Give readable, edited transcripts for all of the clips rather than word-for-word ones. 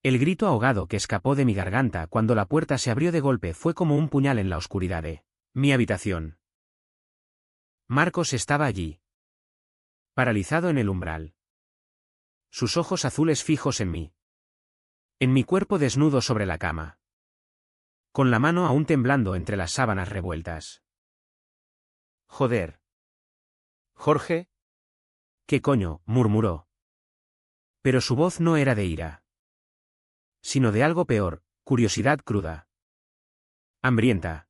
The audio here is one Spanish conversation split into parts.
El grito ahogado que escapó de mi garganta cuando la puerta se abrió de golpe fue como un puñal en la oscuridad de mi habitación. Marcos estaba allí, paralizado en el umbral. Sus ojos azules fijos en mí. En mi cuerpo desnudo sobre la cama. Con la mano aún temblando entre las sábanas revueltas. Joder. Jorge. ¿Qué coño? Murmuró. Pero su voz no era de ira. Sino de algo peor, curiosidad cruda. Hambrienta.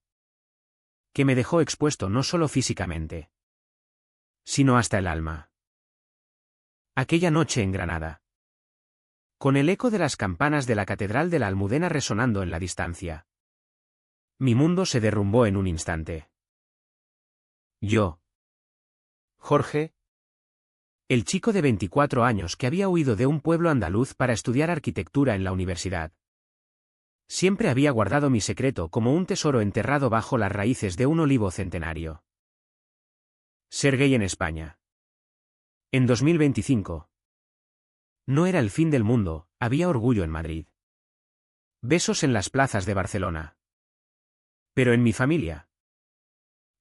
Que me dejó expuesto no solo físicamente, sino hasta el alma. Aquella noche en Granada. Con el eco de las campanas de la Catedral de la Almudena resonando en la distancia. Mi mundo se derrumbó en un instante. Yo. Jorge. El chico de 24 años que había huido de un pueblo andaluz para estudiar arquitectura en la universidad. Siempre había guardado mi secreto como un tesoro enterrado bajo las raíces de un olivo centenario. Ser gay en España. En 2025. No era el fin del mundo, había orgullo en Madrid. Besos en las plazas de Barcelona. Pero en mi familia.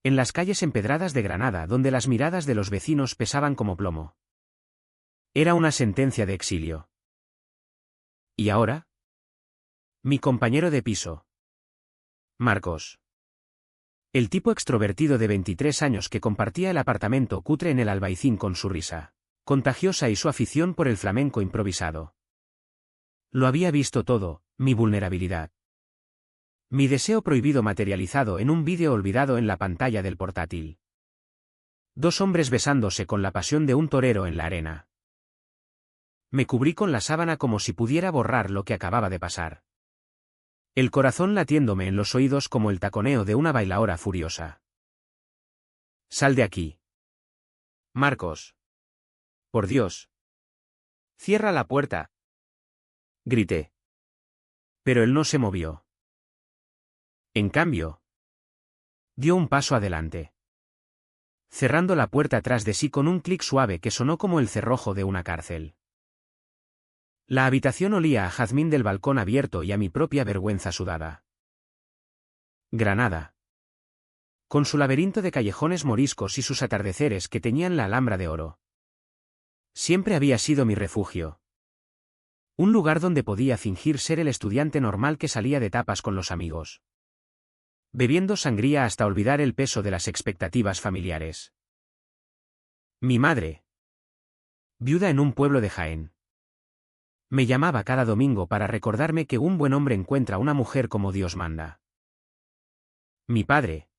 En las calles empedradas de Granada donde las miradas de los vecinos pesaban como plomo. Era una sentencia de exilio. ¿Y ahora? Mi compañero de piso. Marcos. El tipo extrovertido de 23 años que compartía el apartamento cutre en el Albaicín con su risa contagiosa y su afición por el flamenco improvisado. Lo había visto todo, mi vulnerabilidad. Mi deseo prohibido materializado en un vídeo olvidado en la pantalla del portátil. Dos hombres besándose con la pasión de un torero en la arena. Me cubrí con la sábana como si pudiera borrar lo que acababa de pasar. El corazón latiéndome en los oídos como el taconeo de una bailaora furiosa. Sal de aquí. Marcos. Por Dios. Cierra la puerta. Grité. Pero él no se movió. En cambio, dio un paso adelante. Cerrando la puerta tras de sí con un clic suave que sonó como el cerrojo de una cárcel. La habitación olía a jazmín del balcón abierto y a mi propia vergüenza sudada. Granada. Con su laberinto de callejones moriscos y sus atardeceres que teñían la Alhambra de oro. Siempre había sido mi refugio. Un lugar donde podía fingir ser el estudiante normal que salía de tapas con los amigos. Bebiendo sangría hasta olvidar el peso de las expectativas familiares. Mi madre. Viuda en un pueblo de Jaén. Me llamaba cada domingo para recordarme que un buen hombre encuentra una mujer como Dios manda. Mi padre.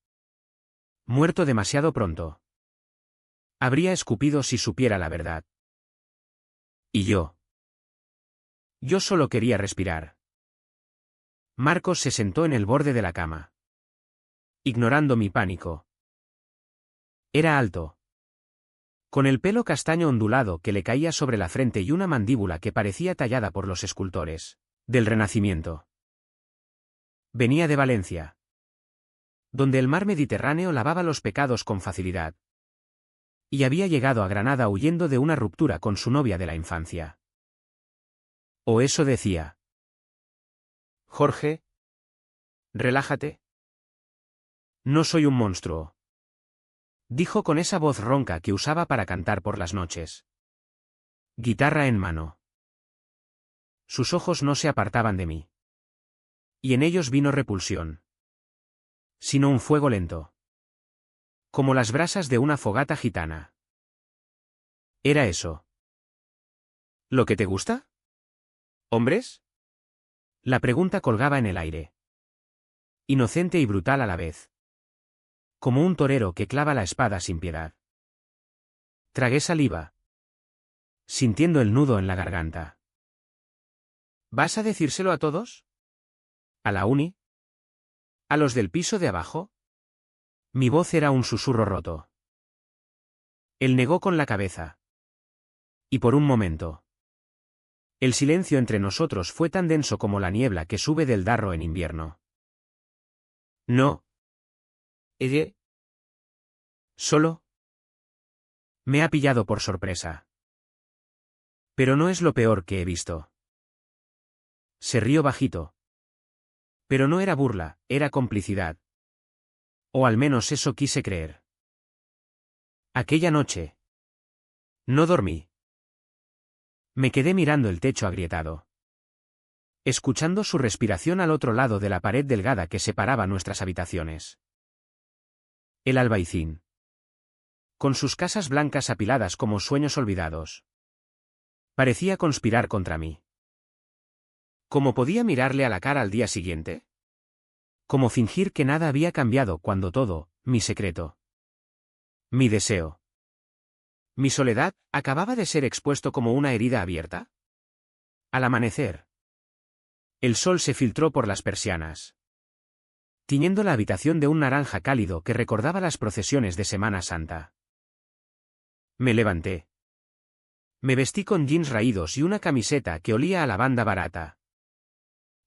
Muerto demasiado pronto. Habría escupido si supiera la verdad. Y yo. Yo solo quería respirar. Marcos se sentó en el borde de la cama. Ignorando mi pánico. Era alto. Con el pelo castaño ondulado que le caía sobre la frente y una mandíbula que parecía tallada por los escultores del Renacimiento. Venía de Valencia, donde el mar Mediterráneo lavaba los pecados con facilidad. Y había llegado a Granada huyendo de una ruptura con su novia de la infancia. O eso decía. Jorge. Relájate. No soy un monstruo. Dijo con esa voz ronca que usaba para cantar por las noches. Guitarra en mano. Sus ojos no se apartaban de mí. Y en ellos vino repulsión. Sino un fuego lento. Como las brasas de una fogata gitana. ¿Era eso lo que te gusta? ¿Hombres? La pregunta colgaba en el aire. Inocente y brutal a la vez. Como un torero que clava la espada sin piedad. Tragué saliva. Sintiendo el nudo en la garganta. ¿Vas a decírselo a todos? ¿A la uni? ¿A los del piso de abajo? Mi voz era un susurro roto. Él negó con la cabeza. Y por un momento. El silencio entre nosotros fue tan denso como la niebla que sube del Darro en invierno. No. ¿Ella? ¿Solo? Me ha pillado por sorpresa. Pero no es lo peor que he visto. Se rió bajito. Pero no era burla, era complicidad. O al menos eso quise creer. Aquella noche. No dormí. Me quedé mirando el techo agrietado, escuchando su respiración al otro lado de la pared delgada que separaba nuestras habitaciones. El Albaicín. Con sus casas blancas apiladas como sueños olvidados. Parecía conspirar contra mí. ¿Cómo podía mirarle a la cara al día siguiente? ¿Cómo fingir que nada había cambiado cuando todo, mi secreto, mi deseo, mi soledad, acababa de ser expuesto como una herida abierta? Al amanecer, el sol se filtró por las persianas, tiñendo la habitación de un naranja cálido que recordaba las procesiones de Semana Santa. Me levanté. Me vestí con jeans raídos y una camiseta que olía a lavanda barata.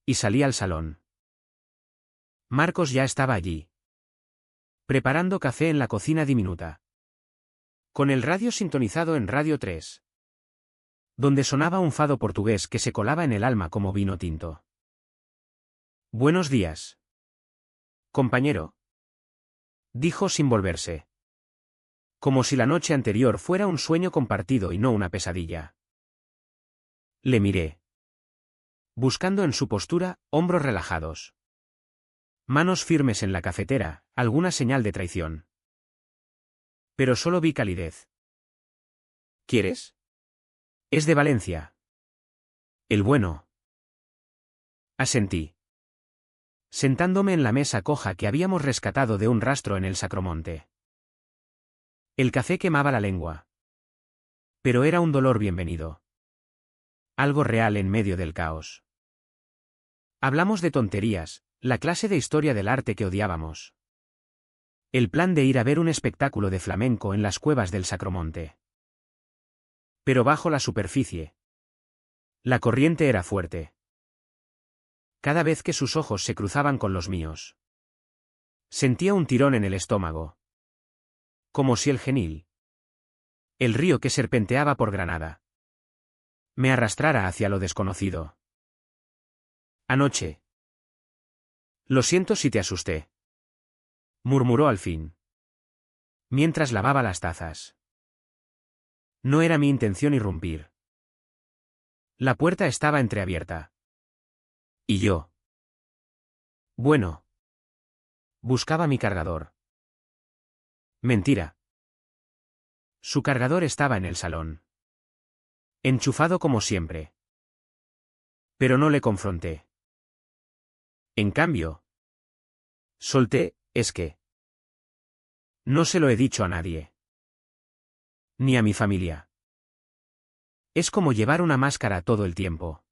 Y salí al salón. Marcos ya estaba allí, preparando café en la cocina diminuta, con el radio sintonizado en Radio 3, donde sonaba un fado portugués que se colaba en el alma como vino tinto. Buenos días, compañero, dijo sin volverse, como si la noche anterior fuera un sueño compartido y no una pesadilla. Le miré, buscando en su postura, hombros relajados, manos firmes en la cafetera, alguna señal de traición. Pero solo vi calidez. ¿Quieres? Es de Valencia. El bueno. Asentí, sentándome en la mesa coja que habíamos rescatado de un rastro en el Sacromonte. El café quemaba la lengua. Pero era un dolor bienvenido. Algo real en medio del caos. Hablamos de tonterías, la clase de historia del arte que odiábamos. El plan de ir a ver un espectáculo de flamenco en las cuevas del Sacromonte. Pero bajo la superficie, la corriente era fuerte. Cada vez que sus ojos se cruzaban con los míos, sentía un tirón en el estómago. Como si el Genil, el río que serpenteaba por Granada, me arrastrara hacia lo desconocido. Anoche. Lo siento si te asusté, murmuró al fin, mientras lavaba las tazas. No era mi intención irrumpir. La puerta estaba entreabierta. ¿Y yo? Bueno. Buscaba mi cargador. Mentira. Su cargador estaba en el salón, enchufado como siempre. Pero no le confronté. En cambio, solté, es que no se lo he dicho a nadie. Ni a mi familia. Es como llevar una máscara todo el tiempo.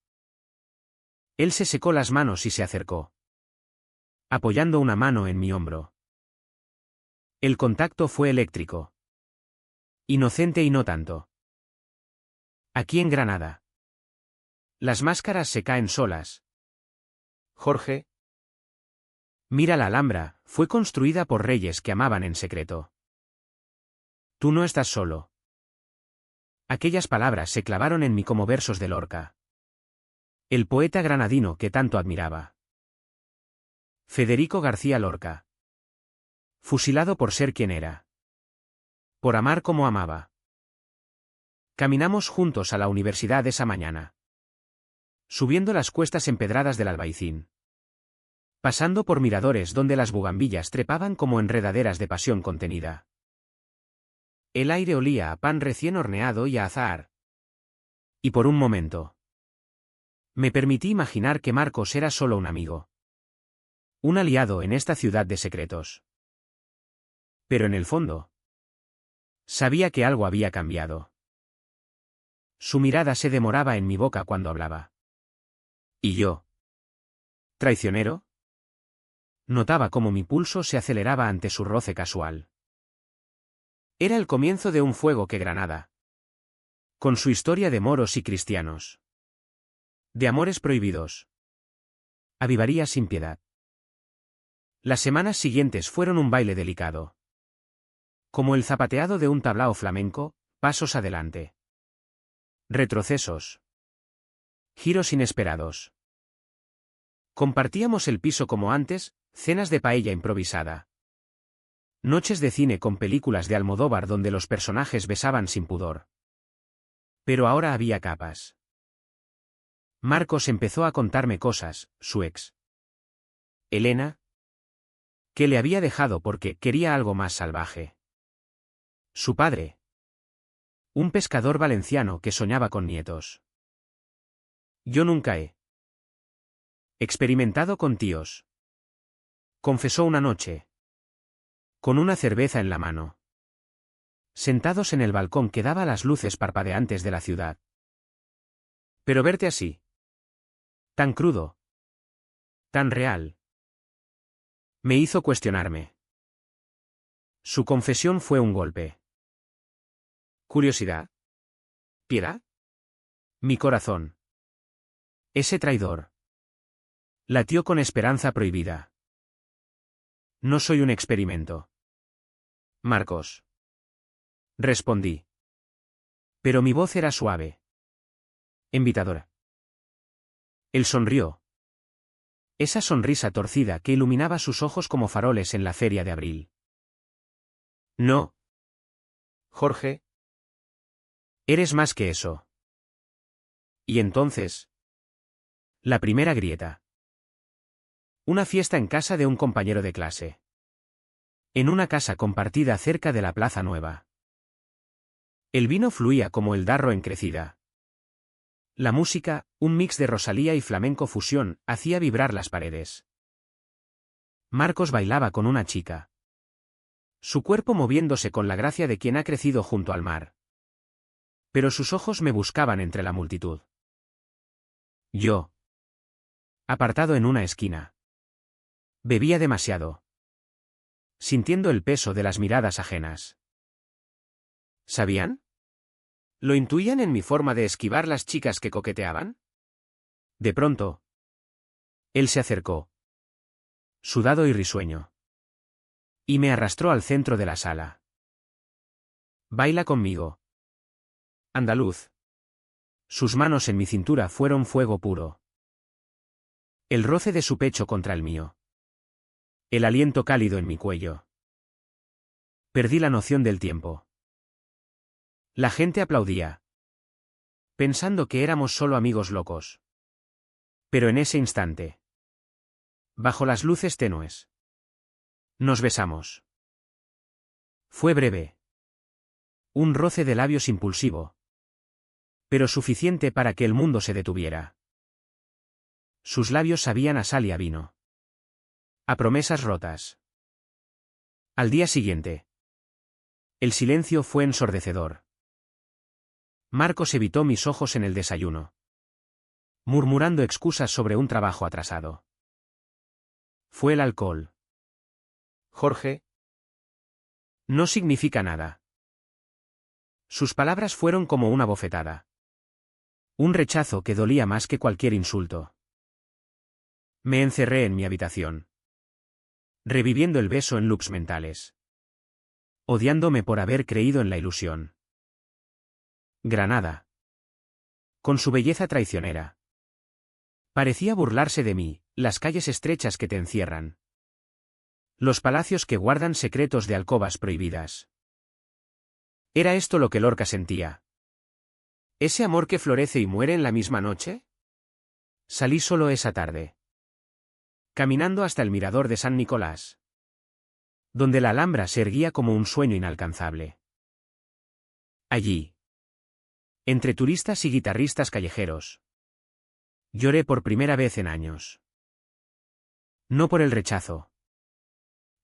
Él se secó las manos y se acercó, apoyando una mano en mi hombro. El contacto fue eléctrico. Inocente y no tanto. Aquí en Granada, las máscaras se caen solas. Jorge. Mira la Alhambra, fue construida por reyes que amaban en secreto. Tú no estás solo. Aquellas palabras se clavaron en mí como versos de Lorca, el poeta granadino que tanto admiraba. Federico García Lorca. Fusilado por ser quien era. Por amar como amaba. Caminamos juntos a la universidad esa mañana, subiendo las cuestas empedradas del Albaicín, pasando por miradores donde las bugambillas trepaban como enredaderas de pasión contenida. El aire olía a pan recién horneado y a azahar. Y por un momento, me permití imaginar que Marcos era solo un amigo, un aliado en esta ciudad de secretos. Pero en el fondo, sabía que algo había cambiado. Su mirada se demoraba en mi boca cuando hablaba. ¿Y yo? ¿Traicionero? Notaba cómo mi pulso se aceleraba ante su roce casual. Era el comienzo de un fuego que Granada, con su historia de moros y cristianos, de amores prohibidos, avivaría sin piedad. Las semanas siguientes fueron un baile delicado. Como el zapateado de un tablao flamenco, pasos adelante, retrocesos, giros inesperados. Compartíamos el piso como antes, cenas de paella improvisada. Noches de cine con películas de Almodóvar donde los personajes besaban sin pudor. Pero ahora había capas. Marcos empezó a contarme cosas, su ex. Elena, que le había dejado porque quería algo más salvaje. Su padre. Un pescador valenciano que soñaba con nietos. Yo nunca he experimentado con tíos. Confesó una noche. Con una cerveza en la mano. Sentados en el balcón que daba las luces parpadeantes de la ciudad. Pero verte así. Tan crudo. Tan real. Me hizo cuestionarme. Su confesión fue un golpe. ¿Curiosidad? ¿Piedad? Mi corazón. Ese traidor. Latió con esperanza prohibida. No soy un experimento. Marcos. Respondí. Pero mi voz era suave. Invitadora. Él sonrió. Esa sonrisa torcida que iluminaba sus ojos como faroles en la feria de abril. No. Jorge. Eres más que eso. Y entonces. La primera grieta. Una fiesta en casa de un compañero de clase. En una casa compartida cerca de la Plaza Nueva. El vino fluía como el Darro en crecida. La música, un mix de Rosalía y flamenco fusión, hacía vibrar las paredes. Marcos bailaba con una chica. Su cuerpo moviéndose con la gracia de quien ha crecido junto al mar. Pero sus ojos me buscaban entre la multitud. Yo. Apartado en una esquina. Bebía demasiado. Sintiendo el peso de las miradas ajenas. ¿Sabían? ¿Lo intuían en mi forma de esquivar las chicas que coqueteaban? De pronto. Él se acercó. Sudado y risueño. Y me arrastró al centro de la sala. Baila conmigo. Andaluz. Sus manos en mi cintura fueron fuego puro. El roce de su pecho contra el mío. El aliento cálido en mi cuello. Perdí la noción del tiempo. La gente aplaudía. Pensando que éramos solo amigos locos. Pero en ese instante. Bajo las luces tenues. Nos besamos. Fue breve. Un roce de labios impulsivo. Pero suficiente para que el mundo se detuviera. Sus labios sabían a sal y a vino. A promesas rotas. Al día siguiente. El silencio fue ensordecedor. Marcos evitó mis ojos en el desayuno. Murmurando excusas sobre un trabajo atrasado. Fue el alcohol. Jorge. No significa nada. Sus palabras fueron como una bofetada. Un rechazo que dolía más que cualquier insulto. Me encerré en mi habitación. Reviviendo el beso en loops mentales. Odiándome por haber creído en la ilusión. Granada. Con su belleza traicionera. Parecía burlarse de mí, las calles estrechas que te encierran. Los palacios que guardan secretos de alcobas prohibidas. ¿Era esto lo que Lorca sentía? ¿Ese amor que florece y muere en la misma noche? Salí solo esa tarde. Caminando hasta el mirador de San Nicolás. Donde la Alhambra se erguía como un sueño inalcanzable. Allí. Entre turistas y guitarristas callejeros. Lloré por primera vez en años. No por el rechazo.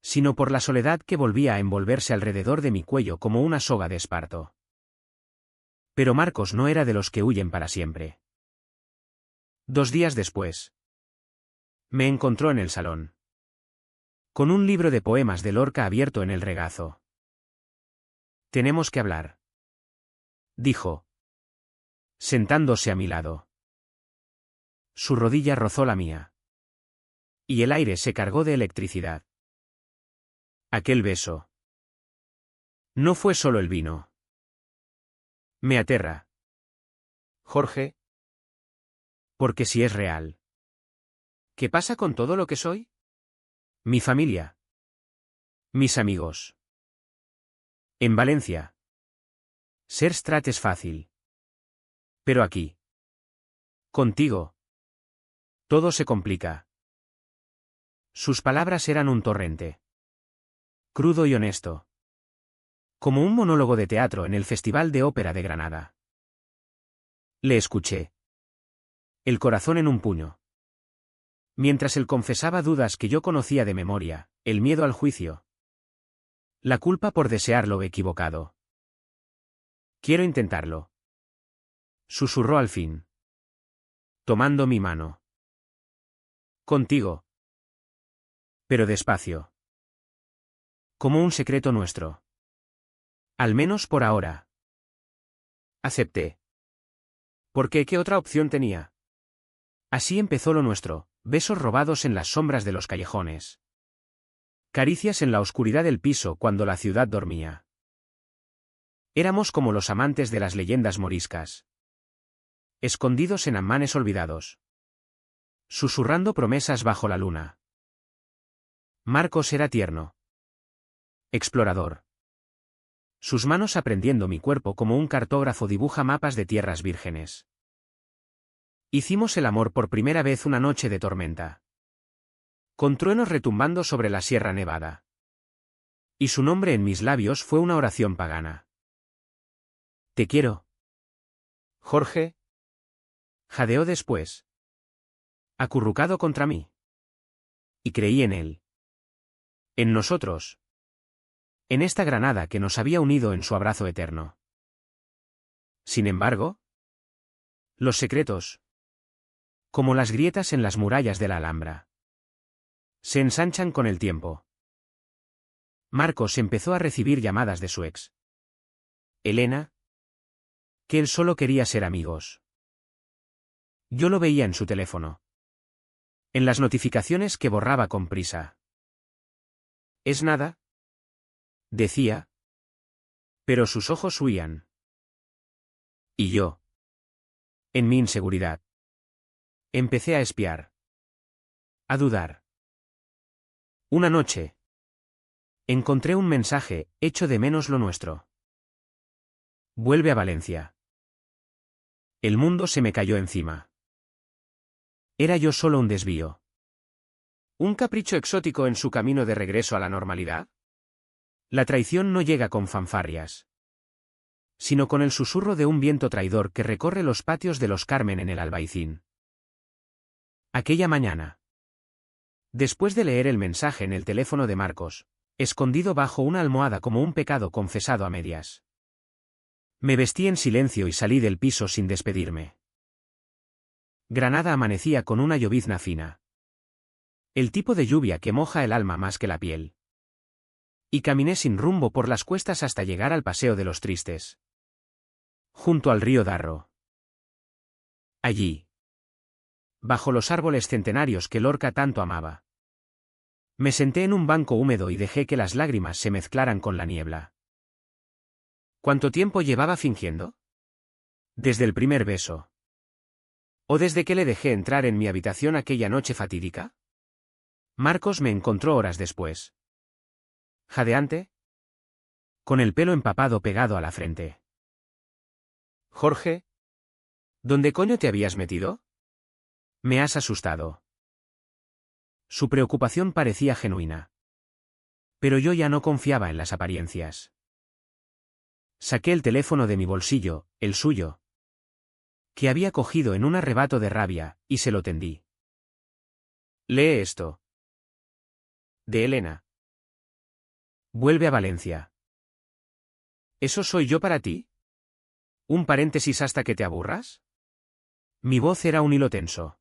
Sino por la soledad que volvía a envolverse alrededor de mi cuello como una soga de esparto. Pero Marcos no era de los que huyen para siempre. 2 días después. Me encontró en el salón. Con un libro de poemas de Lorca abierto en el regazo. Tenemos que hablar. Dijo. Sentándose a mi lado. Su rodilla rozó la mía. Y el aire se cargó de electricidad. Aquel beso. No fue solo el vino. Me aterra. Jorge. Porque si es real. ¿Qué pasa con todo lo que soy? Mi familia. Mis amigos. En Valencia. Ser Strat es fácil. Pero aquí. Contigo. Todo se complica. Sus palabras eran un torrente. Crudo y honesto. Como un monólogo de teatro en el Festival de Ópera de Granada. Le escuché. El corazón en un puño. Mientras él confesaba dudas que yo conocía de memoria, el miedo al juicio. La culpa por desear lo equivocado. Quiero intentarlo. Susurró al fin. Tomando mi mano. Contigo. Pero despacio. Como un secreto nuestro. Al menos por ahora. Acepté. Porque ¿qué otra opción tenía? Así empezó lo nuestro, besos robados en las sombras de los callejones. Caricias en la oscuridad del piso cuando la ciudad dormía. Éramos como los amantes de las leyendas moriscas. Escondidos en amanes olvidados. Susurrando promesas bajo la luna. Marcos era tierno. Explorador. Sus manos aprendiendo mi cuerpo como un cartógrafo dibuja mapas de tierras vírgenes. Hicimos el amor por primera vez una noche de tormenta. Con truenos retumbando sobre la Sierra Nevada. Y su nombre en mis labios fue una oración pagana. Te quiero. Jorge. Jadeó después. Acurrucado contra mí. Y creí en él. En nosotros. En esta Granada que nos había unido en su abrazo eterno. Sin embargo, los secretos, como las grietas en las murallas de la Alhambra, se ensanchan con el tiempo. Marcos empezó a recibir llamadas de su ex. Elena. Que él solo quería ser amigos. Yo lo veía en su teléfono. En las notificaciones que borraba con prisa. ¿Es nada? Decía. Pero sus ojos huían. Y yo. En mi inseguridad. Empecé a espiar. A dudar. Una noche. Encontré un mensaje, echo de menos lo nuestro. Vuelve a Valencia. El mundo se me cayó encima. Era yo solo un desvío. ¿Un capricho exótico en su camino de regreso a la normalidad? La traición no llega con fanfarrias, sino con el susurro de un viento traidor que recorre los patios de los Carmen en el Albaicín. Aquella mañana. Después de leer el mensaje en el teléfono de Marcos, escondido bajo una almohada como un pecado confesado a medias. Me vestí en silencio y salí del piso sin despedirme. Granada amanecía con una llovizna fina. El tipo de lluvia que moja el alma más que la piel. Y caminé sin rumbo por las cuestas hasta llegar al Paseo de los Tristes. Junto al río Darro. Allí. Bajo los árboles centenarios que Lorca tanto amaba. Me senté en un banco húmedo y dejé que las lágrimas se mezclaran con la niebla. ¿Cuánto tiempo llevaba fingiendo? Desde el primer beso. ¿O desde que le dejé entrar en mi habitación aquella noche fatídica? Marcos me encontró horas después. Jadeante. Con el pelo empapado pegado a la frente. Jorge. ¿Dónde coño te habías metido? Me has asustado. Su preocupación parecía genuina. Pero yo ya no confiaba en las apariencias. Saqué el teléfono de mi bolsillo, el suyo, que había cogido en un arrebato de rabia, y se lo tendí. Lee esto. De Elena. Vuelve a Valencia. ¿Eso soy yo para ti? ¿Un paréntesis hasta que te aburras? Mi voz era un hilo tenso.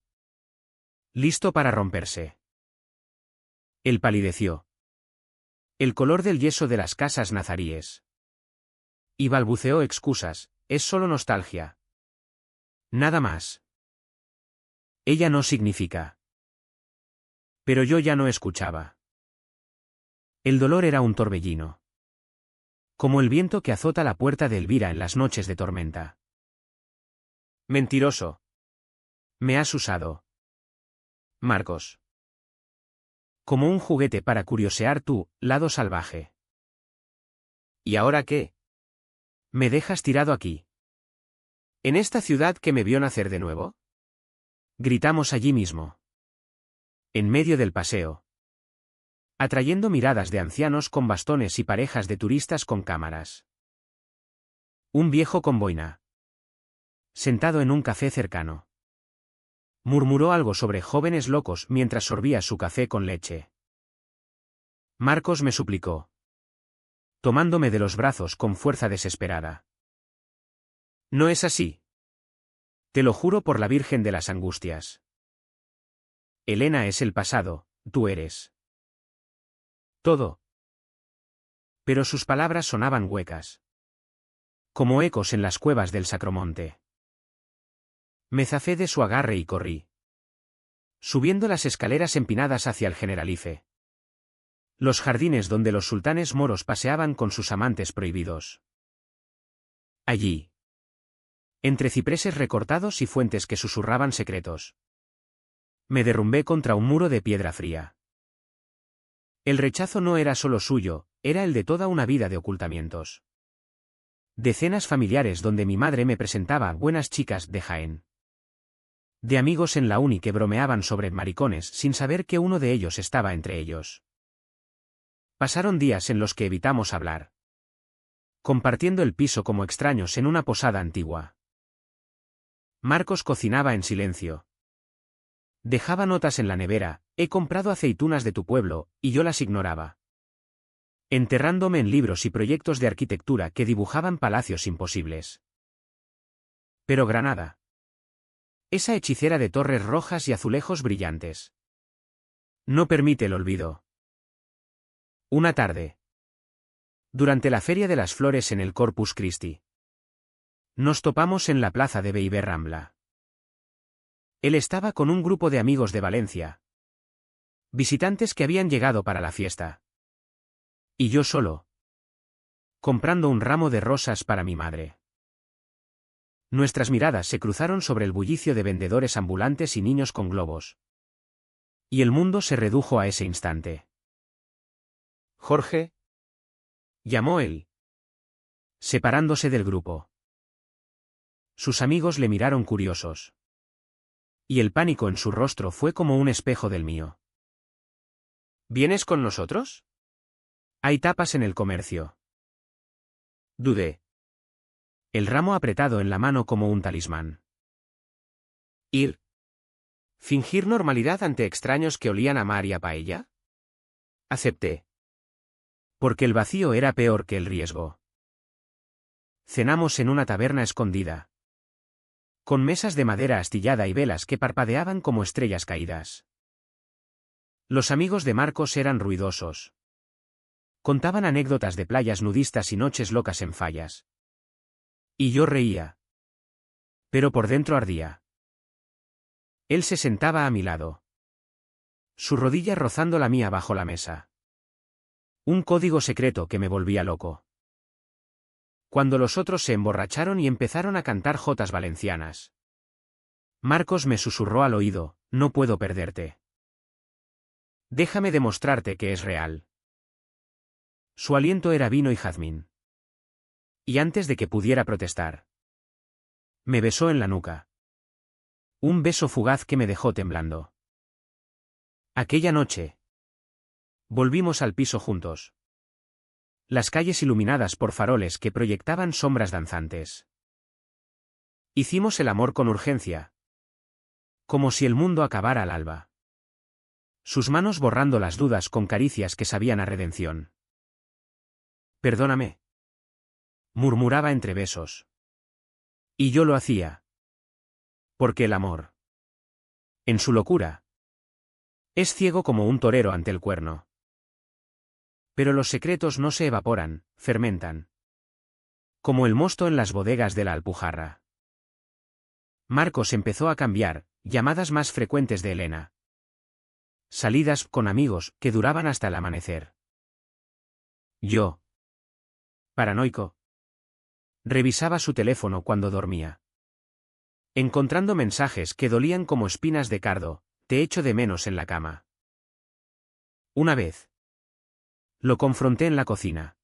Listo para romperse. Él palideció. El color del yeso de las casas nazaríes. Y balbuceó excusas, es solo nostalgia. Nada más. Ella no significa. Pero yo ya no escuchaba. El dolor era un torbellino. Como el viento que azota la puerta de Elvira en las noches de tormenta. Mentiroso. Me has usado. Marcos. Como un juguete para curiosear tu lado salvaje. ¿Y ahora qué? ¿Me dejas tirado aquí? ¿En esta ciudad que me vio nacer de nuevo? Gritamos allí mismo. En medio del paseo. Atrayendo miradas de ancianos con bastones y parejas de turistas con cámaras. Un viejo con boina. Sentado en un café cercano. Murmuró algo sobre jóvenes locos mientras sorbía su café con leche. Marcos me suplicó. Tomándome de los brazos con fuerza desesperada. No es así. Te lo juro por la Virgen de las Angustias. Elena es el pasado, tú eres. Todo. Pero sus palabras sonaban huecas. Como ecos en las cuevas del Sacromonte. Me zafé de su agarre y corrí. Subiendo las escaleras empinadas hacia el Generalife. Los jardines donde los sultanes moros paseaban con sus amantes prohibidos. Allí. Entre cipreses recortados y fuentes que susurraban secretos. Me derrumbé contra un muro de piedra fría. El rechazo no era solo suyo, era el de toda una vida de ocultamientos. De familiares donde mi madre me presentaba buenas chicas de Jaén. De amigos en la uni que bromeaban sobre maricones sin saber que uno de ellos estaba entre ellos. Pasaron días en los que evitamos hablar. Compartiendo el piso como extraños en una posada antigua. Marcos cocinaba en silencio. Dejaba notas en la nevera, he comprado aceitunas de tu pueblo, y yo las ignoraba. Enterrándome en libros y proyectos de arquitectura que dibujaban palacios imposibles. Pero Granada. Esa hechicera de torres rojas y azulejos brillantes. No permite el olvido. Una tarde. Durante la Feria de las Flores en el Corpus Christi. Nos topamos en la plaza de Beiber Rambla. Él estaba con un grupo de amigos de Valencia. Visitantes que habían llegado para la fiesta. Y yo solo. Comprando un ramo de rosas para mi madre. Nuestras miradas se cruzaron sobre el bullicio de vendedores ambulantes y niños con globos. Y el mundo se redujo a ese instante. Jorge. Llamó él. Separándose del grupo. Sus amigos le miraron curiosos. Y el pánico en su rostro fue como un espejo del mío. ¿Vienes con nosotros? Hay tapas en el comercio. Dudé. El ramo apretado en la mano como un talismán. ¿Ir? ¿Fingir normalidad ante extraños que olían a mar y a paella? Acepté. Porque el vacío era peor que el riesgo. Cenamos en una taberna escondida. Con mesas de madera astillada y velas que parpadeaban como estrellas caídas. Los amigos de Marcos eran ruidosos. Contaban anécdotas de playas nudistas y noches locas en fallas. Y yo reía. Pero por dentro ardía. Él se sentaba a mi lado. Su rodilla rozando la mía bajo la mesa. Un código secreto que me volvía loco. Cuando los otros se emborracharon y empezaron a cantar jotas valencianas. Marcos me susurró al oído, no puedo perderte. Déjame demostrarte que es real. Su aliento era vino y jazmín. Y antes de que pudiera protestar, me besó en la nuca. Un beso fugaz que me dejó temblando. Aquella noche, volvimos al piso juntos. Las calles iluminadas por faroles que proyectaban sombras danzantes. Hicimos el amor con urgencia. Como si el mundo acabara al alba. Sus manos borrando las dudas con caricias que sabían a redención. Perdóname. Murmuraba entre besos. Y yo lo hacía. Porque el amor, en su locura, es ciego como un torero ante el cuerno. Pero los secretos no se evaporan, fermentan. Como el mosto en las bodegas de la Alpujarra. Marcos empezó a cambiar, llamadas más frecuentes de Elena. Salidas con amigos que duraban hasta el amanecer. Yo, paranoico, revisaba su teléfono cuando dormía. Encontrando mensajes que dolían como espinas de cardo, Te echo de menos en la cama. Una vez. Lo confronté en la cocina.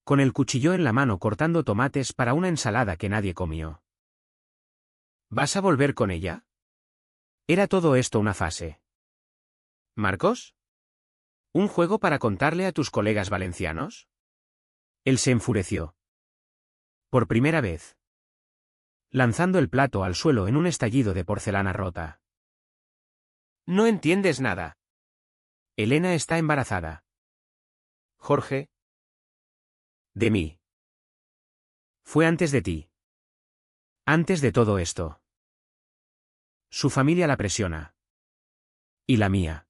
Con el cuchillo en la mano cortando tomates para una ensalada que nadie comió. ¿Vas a volver con ella? ¿Era todo esto una fase? ¿Marcos? ¿Un juego para contarle a tus colegas valencianos? Él se enfureció. Por primera vez. Lanzando el plato al suelo en un estallido de porcelana rota. No entiendes nada. Elena está embarazada. Jorge. De mí. Fue antes de ti. Antes de todo esto. Su familia la presiona. Y la mía.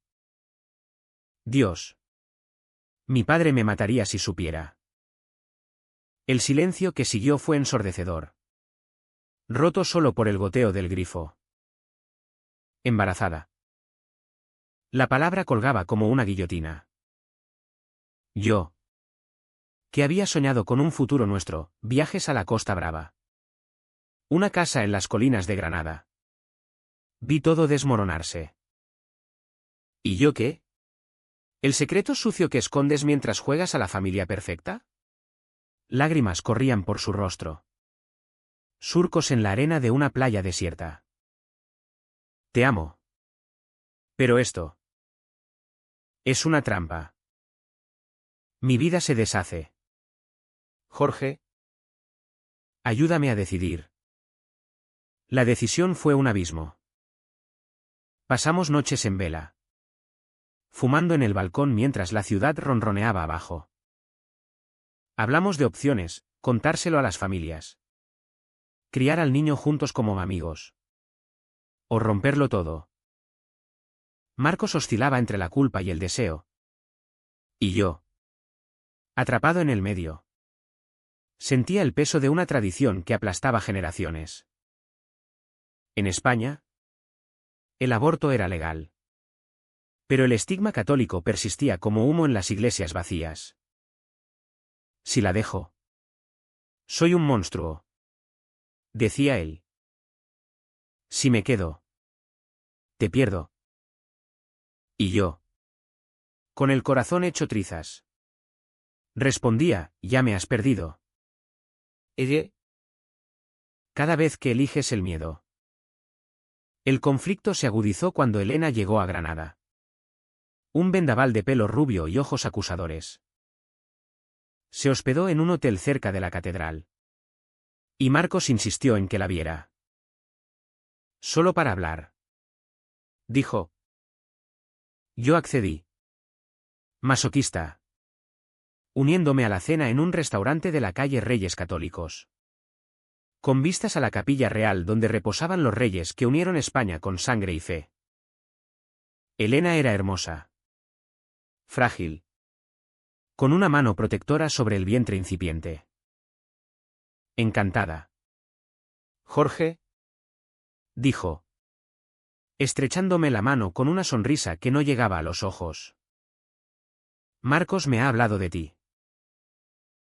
Dios. Mi padre me mataría si supiera. El silencio que siguió fue ensordecedor. Roto solo por el goteo del grifo. Embarazada. La palabra colgaba como una guillotina. Yo. Que había soñado con un futuro nuestro, viajes a la Costa Brava. Una casa en las colinas de Granada. Vi todo desmoronarse. ¿Y yo qué? ¿El secreto sucio que escondes mientras juegas a la familia perfecta? Lágrimas corrían por su rostro. Surcos en la arena de una playa desierta. Te amo. Pero esto. Es una trampa. Mi vida se deshace. Jorge. Ayúdame a decidir. La decisión fue un abismo. Pasamos noches en vela. Fumando en el balcón mientras la ciudad ronroneaba abajo. Hablamos de opciones, contárselo a las familias. Criar al niño juntos como amigos. O romperlo todo. Marcos oscilaba entre la culpa y el deseo. Y yo. Atrapado en el medio. Sentía el peso de una tradición que aplastaba generaciones. En España, el aborto era legal. Pero el estigma católico persistía como humo en las iglesias vacías. Si la dejo. Soy un monstruo. Decía él. Si me quedo. Te pierdo. Y yo. Con el corazón hecho trizas. Respondía, ya me has perdido. ¿Ella? Cada vez que eliges el miedo. El conflicto se agudizó cuando Elena llegó a Granada. Un vendaval de pelo rubio y ojos acusadores. Se hospedó en un hotel cerca de la catedral. Y Marcos insistió en que la viera. Solo para hablar. Dijo. Yo accedí. Masoquista. Uniéndome a la cena en un restaurante de la calle Reyes Católicos. Con vistas a la capilla real donde reposaban los reyes que unieron España con sangre y fe. Elena era hermosa. Frágil. Con una mano protectora sobre el vientre incipiente. Encantada. Jorge. Dijo. Estrechándome la mano con una sonrisa que no llegaba a los ojos. Marcos me ha hablado de ti.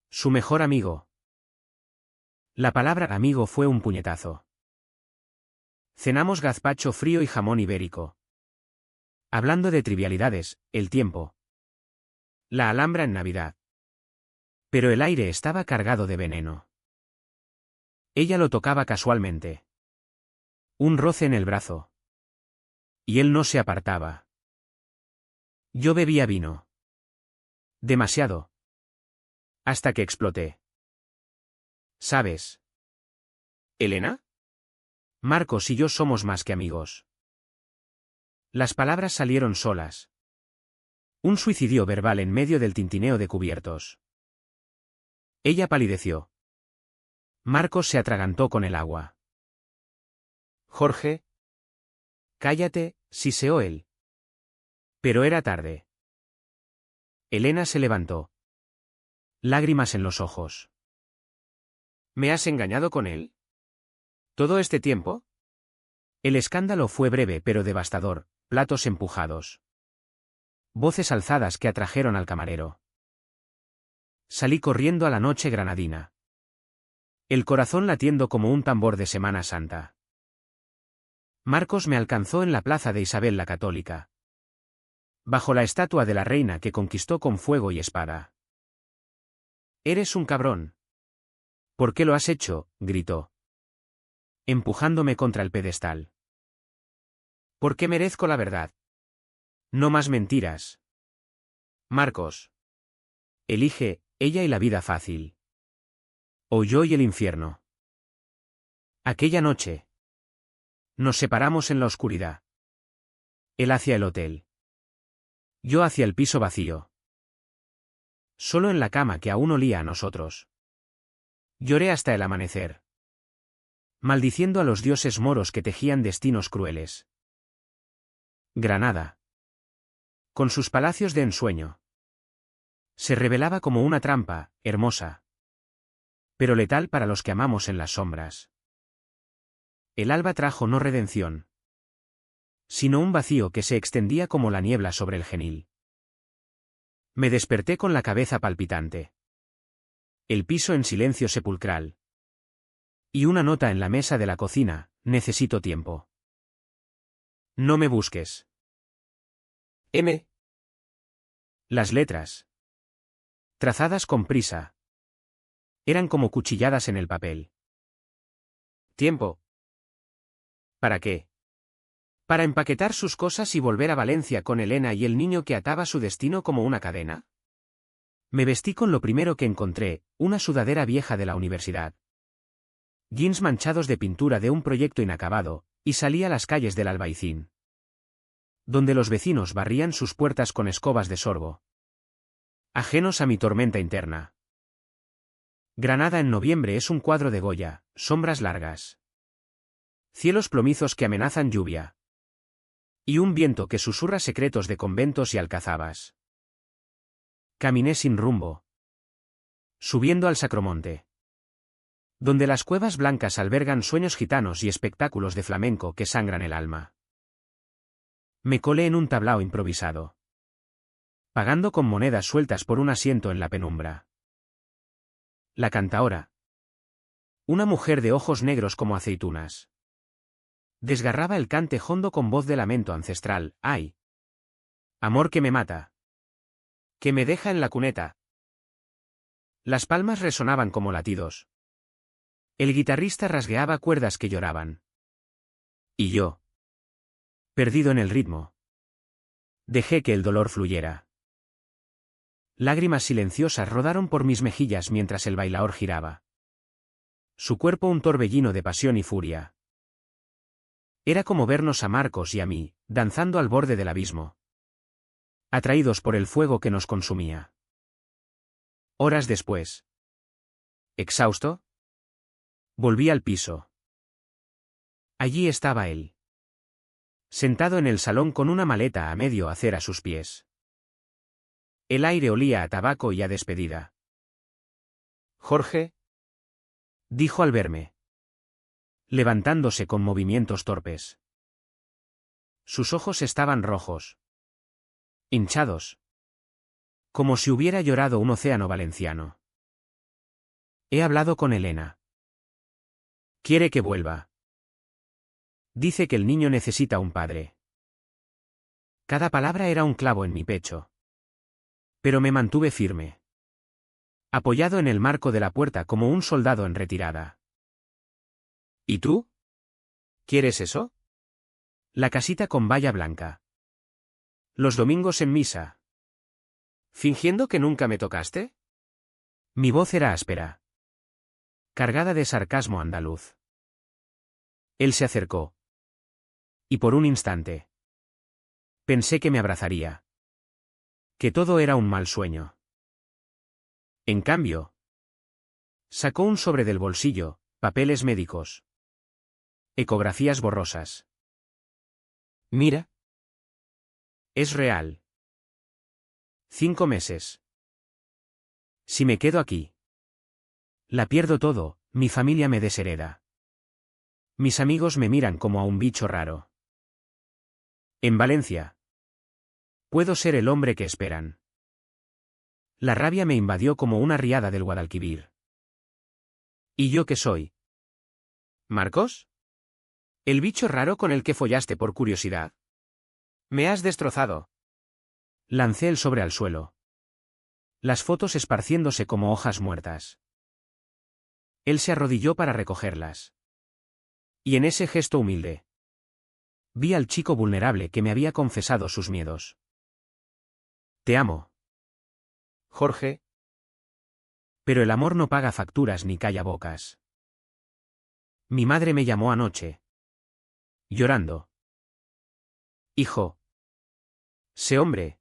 Su mejor amigo. La palabra amigo fue un puñetazo. Cenamos gazpacho frío y jamón ibérico. Hablando de trivialidades, el tiempo. La Alhambra en Navidad. Pero el aire estaba cargado de veneno. Ella lo tocaba casualmente. Un roce en el brazo. Y él no se apartaba. Yo bebía vino. Demasiado. Hasta que exploté. ¿Sabes? ¿Elena? Marcos y yo somos más que amigos. Las palabras salieron solas. Un suicidio verbal en medio del tintineo de cubiertos. Ella palideció. Marcos se atragantó con el agua. Jorge. Cállate, siseó él. Pero era tarde. Elena se levantó. Lágrimas en los ojos. ¿Me has engañado con él? ¿Todo este tiempo? El escándalo fue breve pero devastador, platos empujados. Voces alzadas que atrajeron al camarero. Salí corriendo a la noche granadina. El corazón latiendo como un tambor de Semana Santa. Marcos me alcanzó en la plaza de Isabel la Católica, bajo la estatua de la reina que conquistó con fuego y espada. «Eres un cabrón». «¿Por qué lo has hecho?», gritó, empujándome contra el pedestal. «Porque merezco la verdad. No más mentiras. Marcos. Elige, ella y la vida fácil. O yo y el infierno». Aquella noche nos separamos en la oscuridad. Él hacia el hotel. Yo hacia el piso vacío. Solo en la cama que aún olía a nosotros. Lloré hasta el amanecer, maldiciendo a los dioses moros que tejían destinos crueles. Granada, con sus palacios de ensueño, se revelaba como una trampa, hermosa, pero letal para los que amamos en las sombras. El alba trajo no redención, sino un vacío que se extendía como la niebla sobre el Genil. Me desperté con la cabeza palpitante. El piso en silencio sepulcral. Y una nota en la mesa de la cocina: necesito tiempo. No me busques. M. Las letras, trazadas con prisa, eran como cuchilladas en el papel. Tiempo. ¿Para qué? ¿Para empaquetar sus cosas y volver a Valencia con Elena y el niño que ataba su destino como una cadena? Me vestí con lo primero que encontré, una sudadera vieja de la universidad, jeans manchados de pintura de un proyecto inacabado, y salí a las calles del Albaicín, donde los vecinos barrían sus puertas con escobas de sorbo, ajenos a mi tormenta interna. Granada en noviembre es un cuadro de Goya: sombras largas, cielos plomizos que amenazan lluvia, y un viento que susurra secretos de conventos y alcazabas. Caminé sin rumbo, subiendo al Sacromonte, donde las cuevas blancas albergan sueños gitanos y espectáculos de flamenco que sangran el alma. Me colé en un tablao improvisado, pagando con monedas sueltas por un asiento en la penumbra. La cantaora, una mujer de ojos negros como aceitunas, desgarraba el cante hondo con voz de lamento ancestral: ¡ay! Amor que me mata, que me deja en la cuneta. Las palmas resonaban como latidos. El guitarrista rasgueaba cuerdas que lloraban. Y yo, perdido en el ritmo, dejé que el dolor fluyera. Lágrimas silenciosas rodaron por mis mejillas mientras el bailaor giraba. Su cuerpo un torbellino de pasión y furia. Era como vernos a Marcos y a mí, danzando al borde del abismo, atraídos por el fuego que nos consumía. Horas después, exhausto, volví al piso. Allí estaba él, sentado en el salón con una maleta a medio hacer a sus pies. El aire olía a tabaco y a despedida. «Jorge», dijo al verme, levantándose con movimientos torpes. Sus ojos estaban rojos, hinchados, como si hubiera llorado un océano valenciano. «He hablado con Elena. Quiere que vuelva. Dice que el niño necesita un padre». Cada palabra era un clavo en mi pecho. Pero me mantuve firme, apoyado en el marco de la puerta como un soldado en retirada. «¿Y tú? ¿Quieres eso?» La casita con valla blanca. Los domingos en misa. ¿Fingiendo que nunca me tocaste? Mi voz era áspera, cargada de sarcasmo andaluz. Él se acercó. Y por un instante pensé que me abrazaría, que todo era un mal sueño. En cambio, sacó un sobre del bolsillo, papeles médicos, ecografías borrosas. «Mira. Es real. 5 meses. Si me quedo aquí, la pierdo todo, mi familia me deshereda. Mis amigos me miran como a un bicho raro. En Valencia puedo ser el hombre que esperan». La rabia me invadió como una riada del Guadalquivir. ¿Y yo qué soy? ¿Marcos? ¿El bicho raro con el que follaste por curiosidad? Me has destrozado. Lancé el sobre al suelo. Las fotos esparciéndose como hojas muertas. Él se arrodilló para recogerlas. Y en ese gesto humilde, vi al chico vulnerable que me había confesado sus miedos. Te amo, Jorge. pero el amor no paga facturas ni calla bocas. Mi madre me llamó anoche, llorando. Hijo. Sé hombre.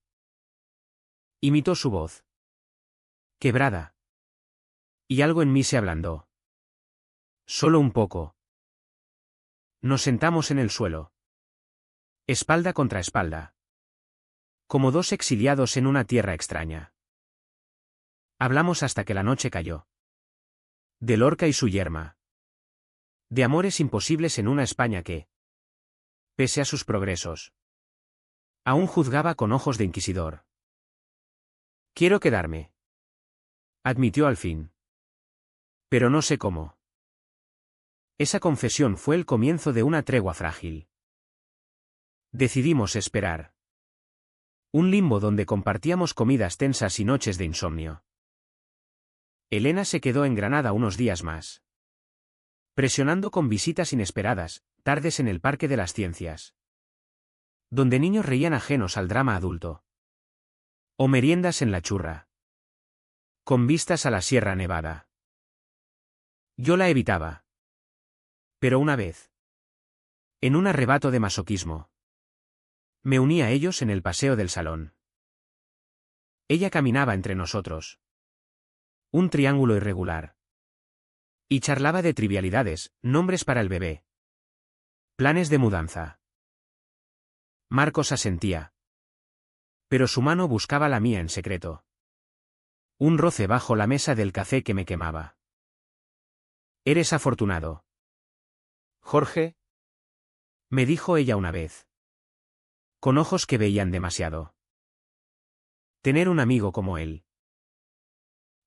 Imitó su voz, quebrada. Y algo en mí se ablandó. Solo un poco. Nos sentamos en el suelo. Espalda contra espalda. Como dos exiliados en una tierra extraña. Hablamos hasta que la noche cayó. De Lorca y su yerma. De amores imposibles en una España que, pese a sus progresos, aún juzgaba con ojos de inquisidor. Quiero quedarme, admitió al fin. Pero no sé cómo. Esa confesión fue el comienzo de una tregua frágil. Decidimos esperar. Un limbo donde compartíamos comidas tensas y noches de insomnio. Elena se quedó en Granada unos días más. Presionando con visitas inesperadas, tardes en el Parque de las Ciencias. Donde niños reían ajenos al drama adulto. O meriendas en la churra. Con vistas a la Sierra Nevada. Yo la evitaba. Pero una vez, en un arrebato de masoquismo, me uní a ellos en el paseo del salón. Ella caminaba entre nosotros. Un triángulo irregular. Y charlaba de trivialidades, nombres para el bebé. Planes de mudanza. Marcos asentía. Pero su mano buscaba la mía en secreto. Un roce bajo la mesa del café que me quemaba. Eres afortunado, Jorge. me dijo ella una vez. Con ojos que veían demasiado. Tener un amigo como él.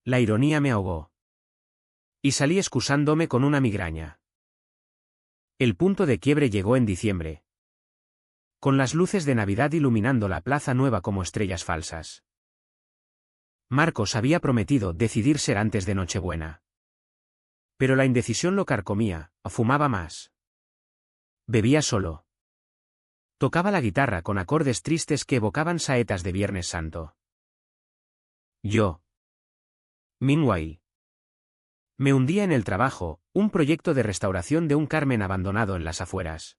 La ironía me ahogó. Y salí excusándome con una migraña. El punto de quiebre llegó en diciembre. Con las luces de Navidad iluminando la plaza nueva como estrellas falsas. Marcos había prometido decidir ser antes de Nochebuena. Pero la indecisión lo carcomía, fumaba más. Bebía solo. Tocaba la guitarra con acordes tristes que evocaban saetas de Viernes Santo. Yo. Meanwhile. Me hundía en el trabajo, un proyecto de restauración de un Carmen abandonado en las afueras.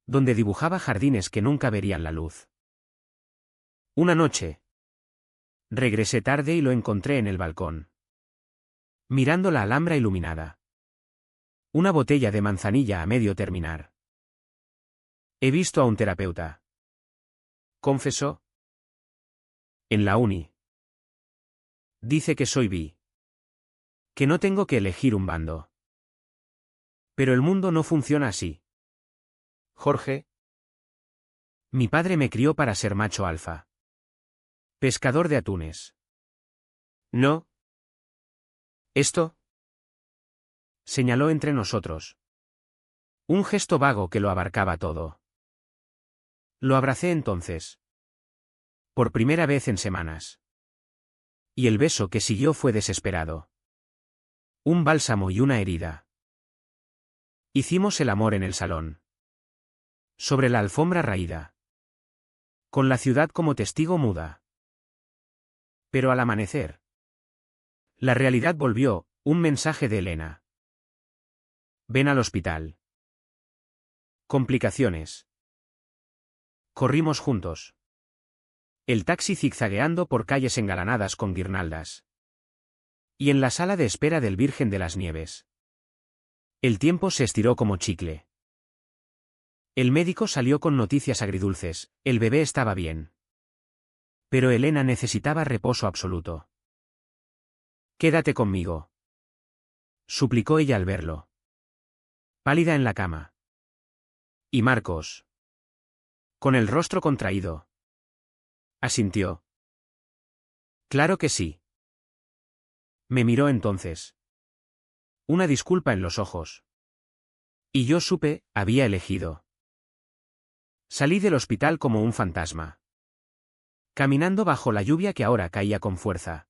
Donde dibujaba jardines que nunca verían la luz. Una noche. Regresé tarde y lo encontré en el balcón. Mirando la alhambra iluminada. Una botella de manzanilla a medio terminar. He visto a un terapeuta. Confesó. En la uni. Dice que soy bi. Que no tengo que elegir un bando. Pero el mundo no funciona así. Jorge. Mi padre me crió para ser macho alfa. Pescador de atunes. No. ¿Esto? Señaló entre nosotros. Un gesto vago que lo abarcaba todo. Lo abracé entonces. Por primera vez en semanas. Y el beso que siguió fue desesperado. Un bálsamo y una herida. Hicimos el amor en el salón. Sobre la alfombra raída. Con la ciudad como testigo muda. Pero al amanecer. La realidad volvió, un mensaje de Elena. Ven al hospital. Complicaciones. Corrimos juntos. El taxi zigzagueando por calles engalanadas con guirnaldas. Y en la sala de espera del Virgen de las Nieves. El tiempo se estiró como chicle. El médico salió con noticias agridulces, el bebé estaba bien. Pero Elena necesitaba reposo absoluto. Quédate conmigo. Suplicó ella al verlo. Pálida en la cama. Y Marcos. Con el rostro contraído. Asintió. Claro que sí. Me miró entonces. Una disculpa en los ojos. Y yo supe, había elegido. Salí del hospital como un fantasma. Caminando bajo la lluvia que ahora caía con fuerza.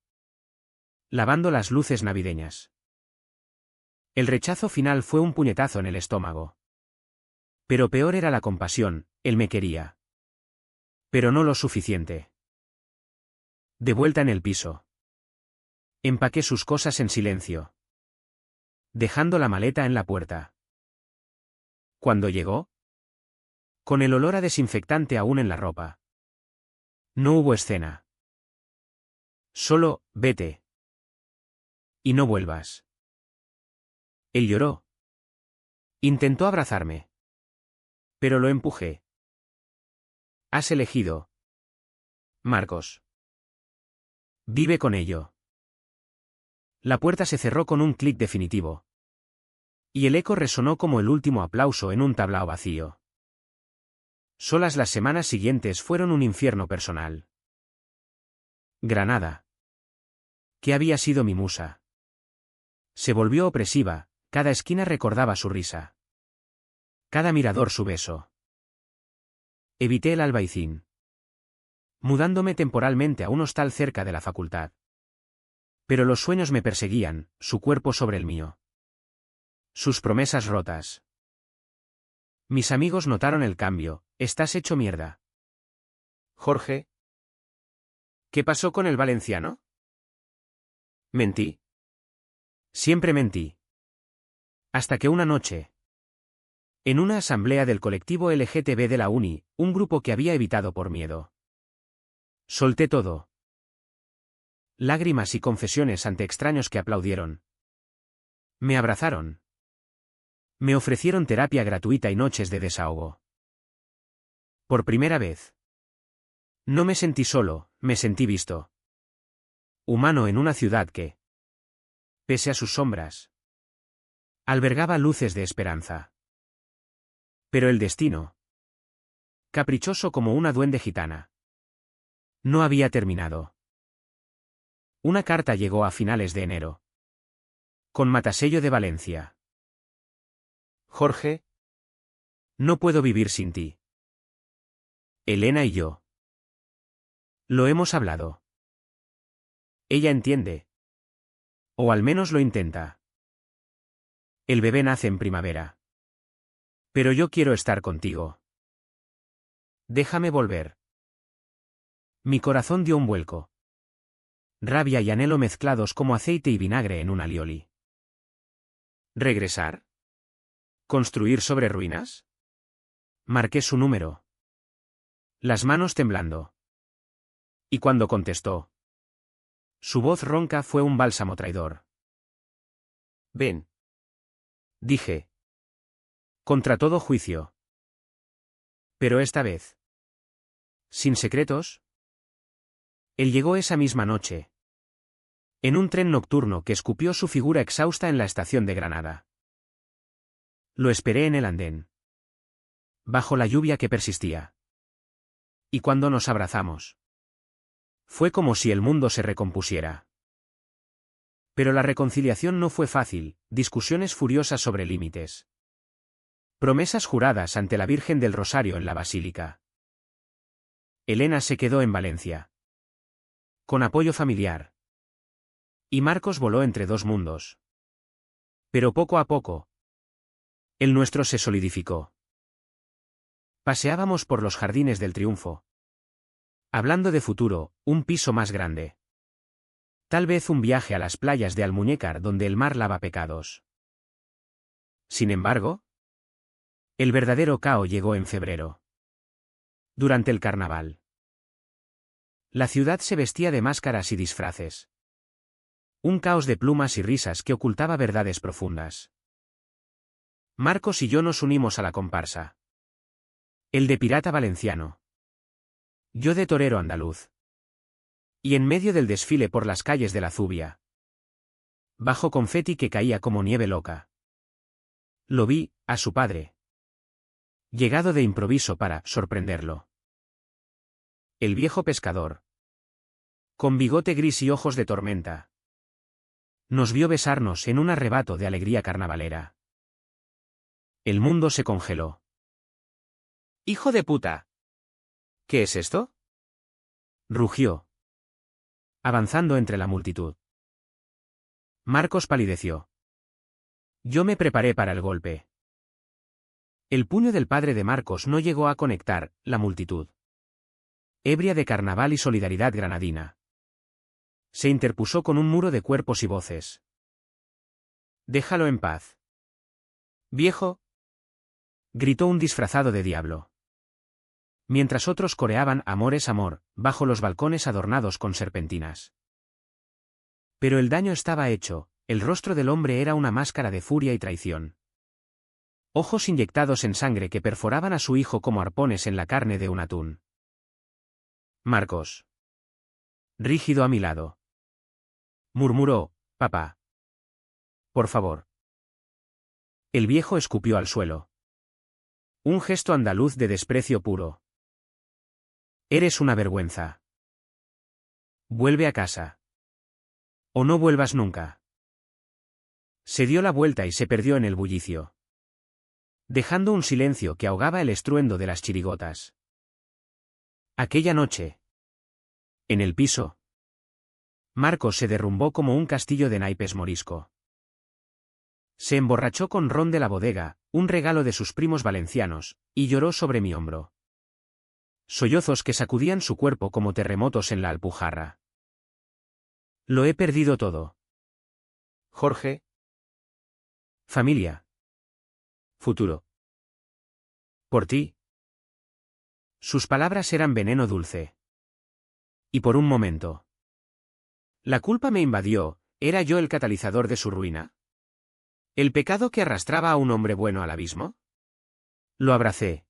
Lavando las luces navideñas. El rechazo final fue un puñetazo en el estómago. Pero peor era la compasión, él me quería. Pero no lo suficiente. De vuelta en el piso. Empaqué sus cosas en silencio. Dejando la maleta en la puerta. Cuando llegó, con el olor a desinfectante aún en la ropa. No hubo escena. Solo, vete. Y no vuelvas. Él lloró. Intentó abrazarme. Pero lo empujé. Has elegido. Marcos. Vive con ello. La puerta se cerró con un clic definitivo. Y el eco resonó como el último aplauso en un tablao vacío. Solas las semanas siguientes fueron un infierno personal. Granada. ¿Qué había sido mi musa? Se volvió opresiva, cada esquina recordaba su risa. Cada mirador su beso. Evité el Albaicín. Mudándome temporalmente a un hostal cerca de la facultad. Pero los sueños me perseguían, su cuerpo sobre el mío. Sus promesas rotas. Mis amigos notaron el cambio, estás hecho mierda. Jorge. ¿Qué pasó con el valenciano? Mentí. Siempre mentí. Hasta que una noche. En una asamblea del colectivo LGTB de la uni, un grupo que había evitado por miedo. Solté todo. Lágrimas y confesiones ante extraños que aplaudieron. Me abrazaron. Me ofrecieron terapia gratuita y noches de desahogo. Por primera vez. No me sentí solo, me sentí visto. Humano en una ciudad que, pese a sus sombras, albergaba luces de esperanza. Pero el destino, caprichoso como una duende gitana, no había terminado. Una carta llegó a finales de enero. Con matasello de Valencia. Jorge. No puedo vivir sin ti. Elena y yo. Lo hemos hablado. Ella entiende. O al menos lo intenta. El bebé nace en primavera. Pero yo quiero estar contigo. Déjame volver. Mi corazón dio un vuelco. Rabia y anhelo mezclados como aceite y vinagre en un alioli. ¿Regresar? ¿Construir sobre ruinas? Marqué su número. Las manos temblando. Y cuando contestó, su voz ronca fue un bálsamo traidor. Ven. Dije. Contra todo juicio. Pero esta vez. ¿Sin secretos? Él llegó esa misma noche. En un tren nocturno que escupió su figura exhausta en la estación de Granada. Lo esperé en el andén. Bajo la lluvia que persistía. Y cuando nos abrazamos. Fue como si el mundo se recompusiera. Pero la reconciliación no fue fácil, discusiones furiosas sobre límites. Promesas juradas ante la Virgen del Rosario en la Basílica. Elena se quedó en Valencia. Con apoyo familiar. Y Marcos voló entre dos mundos. Pero poco a poco, el nuestro se solidificó. Paseábamos por los jardines del triunfo. Hablando de futuro, un piso más grande. Tal vez un viaje a las playas de Almuñécar donde el mar lava pecados. Sin embargo, el verdadero caos llegó en febrero. Durante el carnaval. La ciudad se vestía de máscaras y disfraces. Un caos de plumas y risas que ocultaba verdades profundas. Marcos y yo nos unimos a la comparsa. El de pirata valenciano. Yo de torero andaluz. Y en medio del desfile por las calles de la Zubia. Bajo confeti que caía como nieve loca. Lo vi, a su padre. Llegado de improviso para sorprenderlo. El viejo pescador. Con bigote gris y ojos de tormenta. Nos vio besarnos en un arrebato de alegría carnavalera. El mundo se congeló. ¡Hijo de puta! ¿Qué es esto? Rugió, avanzando entre la multitud. Marcos palideció. Yo me preparé para el golpe. El puño del padre de Marcos no llegó a conectar la multitud. Ebria de carnaval y solidaridad granadina. Se interpuso con un muro de cuerpos y voces. Déjalo en paz. Viejo, Gritó un disfrazado de diablo. Mientras otros coreaban Amor es amor, bajo los balcones adornados con serpentinas. Pero el daño estaba hecho, el rostro del hombre era una máscara de furia y traición. Ojos inyectados en sangre que perforaban a su hijo como arpones en la carne de un atún. Marcos. Rígido a mi lado. Murmuró, papá. Por favor. El viejo escupió al suelo. Un gesto andaluz de desprecio puro. Eres una vergüenza. Vuelve a casa. O no vuelvas nunca. Se dio la vuelta y se perdió en el bullicio, dejando un silencio que ahogaba el estruendo de las chirigotas. Aquella noche, en el piso, Marcos se derrumbó como un castillo de naipes morisco. Se emborrachó con ron de la bodega, un regalo de sus primos valencianos, y lloró sobre mi hombro. Sollozos que sacudían su cuerpo como terremotos en la Alpujarra. Lo he perdido todo. Jorge. Familia. Futuro. Por ti. Sus palabras eran veneno dulce. Y por un momento. La culpa me invadió, ¿era yo el catalizador de su ruina? ¿El pecado que arrastraba a un hombre bueno al abismo? Lo abracé.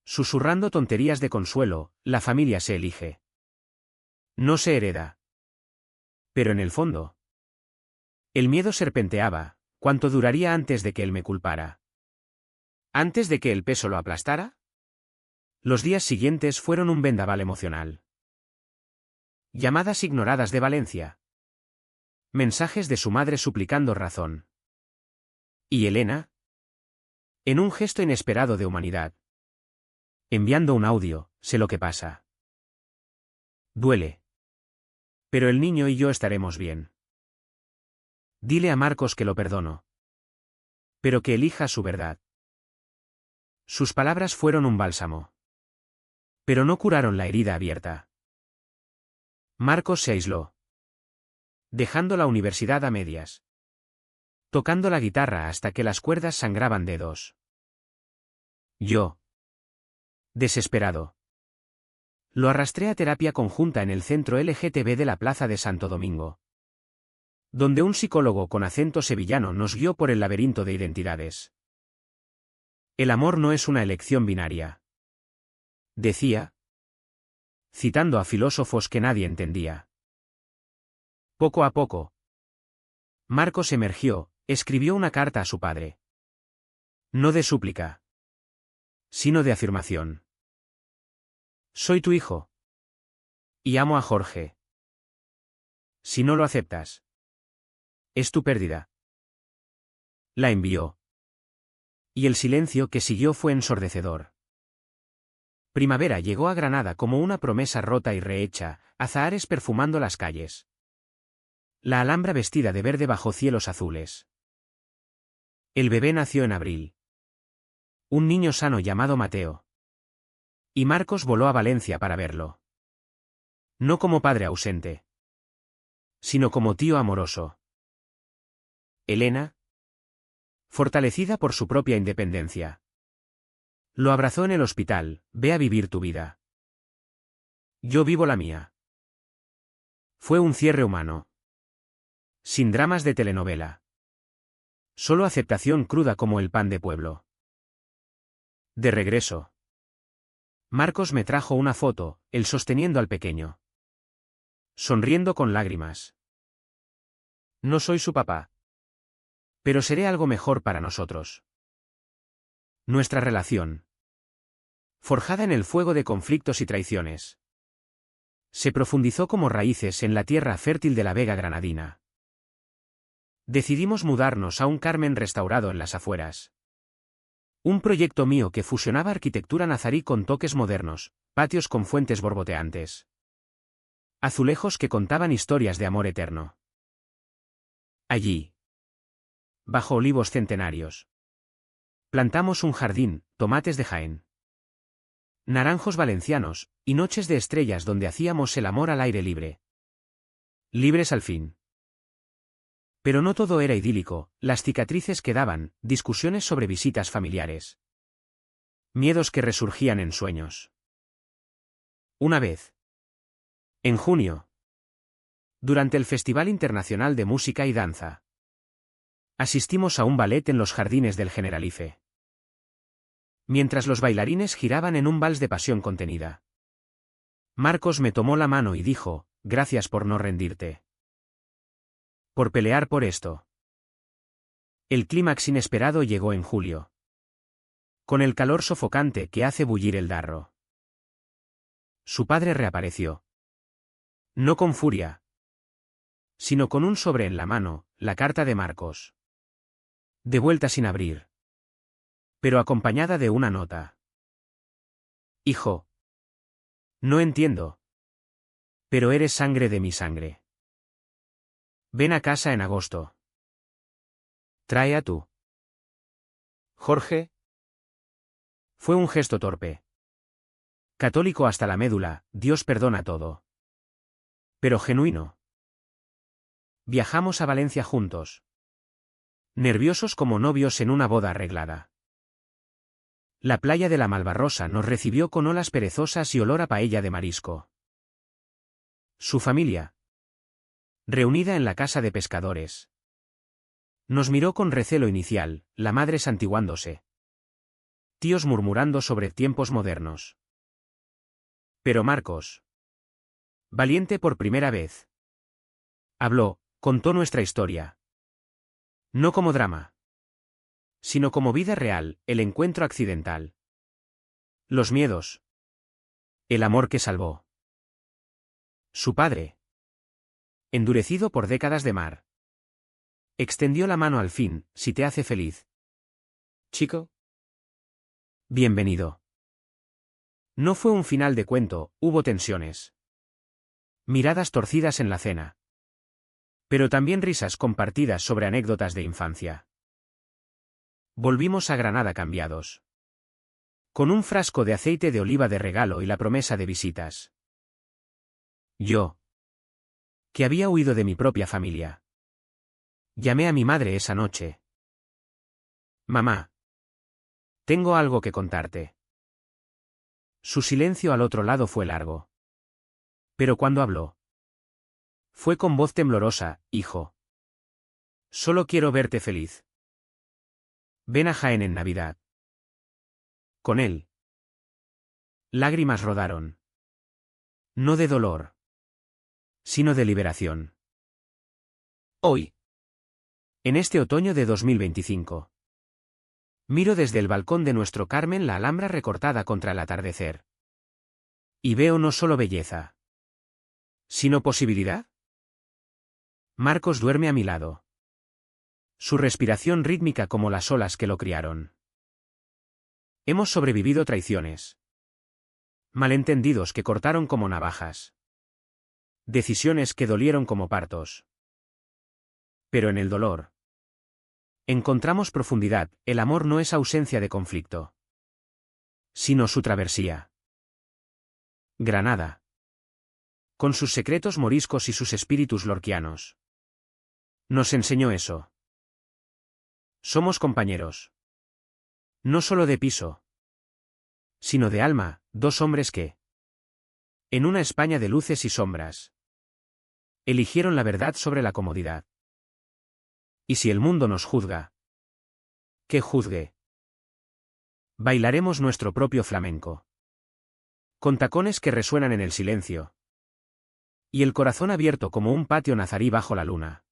Susurrando tonterías de consuelo, la familia se elige. No se hereda. Pero en el fondo. El miedo serpenteaba, ¿cuánto duraría antes de que él me culpara? ¿Antes de que el peso lo aplastara? Los días siguientes fueron un vendaval emocional. Llamadas ignoradas de Valencia. Mensajes de su madre suplicando razón. ¿Y Elena? En un gesto inesperado de humanidad. Enviando un audio, sé lo que pasa. Duele. Pero el niño y yo estaremos bien. Dile a Marcos que lo perdono. Pero que elija su verdad. Sus palabras fueron un bálsamo. Pero no curaron la herida abierta. Marcos se aisló. Dejando la universidad a medias. Tocando la guitarra hasta que las cuerdas sangraban dedos. Yo. Desesperado. Lo arrastré a terapia conjunta en el centro LGTB de la Plaza de Santo Domingo, donde un psicólogo con acento sevillano nos guió por el laberinto de identidades. El amor no es una elección binaria. Decía, citando a filósofos que nadie entendía. Poco a poco, Marcos emergió, escribió una carta a su padre. No de súplica, sino de afirmación. Soy tu hijo. Y amo a Jorge. Si no lo aceptas, es tu pérdida. La envió. Y el silencio que siguió fue ensordecedor. Primavera llegó a Granada como una promesa rota y rehecha, azahares perfumando las calles. La Alhambra vestida de verde bajo cielos azules. El bebé nació en abril. Un niño sano llamado Mateo. Y Marcos voló a Valencia para verlo. No como padre ausente, sino como tío amoroso. Elena, fortalecida por su propia independencia, lo abrazó en el hospital, ve a vivir tu vida. Yo vivo la mía. Fue un cierre humano. Sin dramas de telenovela. Solo aceptación cruda como el pan de pueblo. De regreso. Marcos me trajo una foto, él sosteniendo al pequeño. Sonriendo con lágrimas. No soy su papá. Pero seré algo mejor para nosotros. Nuestra relación, forjada en el fuego de conflictos y traiciones, se profundizó como raíces en la tierra fértil de la Vega granadina. Decidimos mudarnos a un Carmen restaurado en las afueras. Un proyecto mío que fusionaba arquitectura nazarí con toques modernos, patios con fuentes borboteantes. Azulejos que contaban historias de amor eterno. Allí, bajo olivos centenarios, plantamos un jardín, tomates de Jaén, naranjos valencianos, y noches de estrellas donde hacíamos el amor al aire libre. Libres al fin. Pero no todo era idílico, las cicatrices quedaban, discusiones sobre visitas familiares. Miedos que resurgían en sueños. Una vez. En junio. Durante el Festival Internacional de Música y Danza. Asistimos a un ballet en los jardines del Generalife. Mientras los bailarines giraban en un vals de pasión contenida. Marcos me tomó la mano y dijo, gracias por no rendirte. Por pelear por esto. El clímax inesperado llegó en julio. Con el calor sofocante que hace bullir el darro. Su padre reapareció. No con furia, sino con un sobre en la mano, la carta de Marcos. De vuelta sin abrir. Pero acompañada de una nota. Hijo. No entiendo. Pero eres sangre de mi sangre. Ven a casa en agosto. Trae a tú. Jorge. Fue un gesto torpe. Católico hasta la médula, Dios perdona todo. Pero genuino. Viajamos a Valencia juntos. Nerviosos como novios en una boda arreglada. La playa de la Malvarrosa nos recibió con olas perezosas y olor a paella de marisco. Su familia. Reunida en la casa de pescadores. Nos miró con recelo inicial, la madre santiguándose. Tíos murmurando sobre tiempos modernos. Pero Marcos. Valiente por primera vez. Habló, contó nuestra historia. No como drama. Sino como vida real, el encuentro accidental. Los miedos. El amor que salvó. Su padre. Endurecido por décadas de mar. Extendió la mano al fin, si te hace feliz. Chico. Bienvenido. No fue un final de cuento, hubo tensiones. Miradas torcidas en la cena. Pero también risas compartidas sobre anécdotas de infancia. Volvimos a Granada cambiados. Con un frasco de aceite de oliva de regalo y la promesa de visitas. Yo. Que había huido de mi propia familia. Llamé a mi madre esa noche. Mamá. Tengo algo que contarte. Su silencio al otro lado fue largo. Pero cuando habló. Fue con voz temblorosa, hijo. Solo quiero verte feliz. Ven a Jaén en Navidad. Con él. Lágrimas rodaron. No de dolor. Sino de liberación. Hoy. En este otoño de 2025. Miro desde el balcón de nuestro Carmen la Alhambra recortada contra el atardecer. Y veo no solo belleza. ¿Sino posibilidad? Marcos duerme a mi lado. Su respiración rítmica como las olas que lo criaron. Hemos sobrevivido traiciones. Malentendidos que cortaron como navajas. Decisiones que dolieron como partos. Pero en el dolor. Encontramos profundidad, el amor no es ausencia de conflicto. Sino su travesía. Granada. Con sus secretos moriscos y sus espíritus lorquianos. Nos enseñó eso. Somos compañeros. No solo de piso. Sino de alma, dos hombres que. En una España de luces y sombras. Eligieron la verdad sobre la comodidad. Y si el mundo nos juzga. Que juzgue. Bailaremos nuestro propio flamenco. Con tacones que resuenan en el silencio. Y el corazón abierto como un patio nazarí bajo la luna.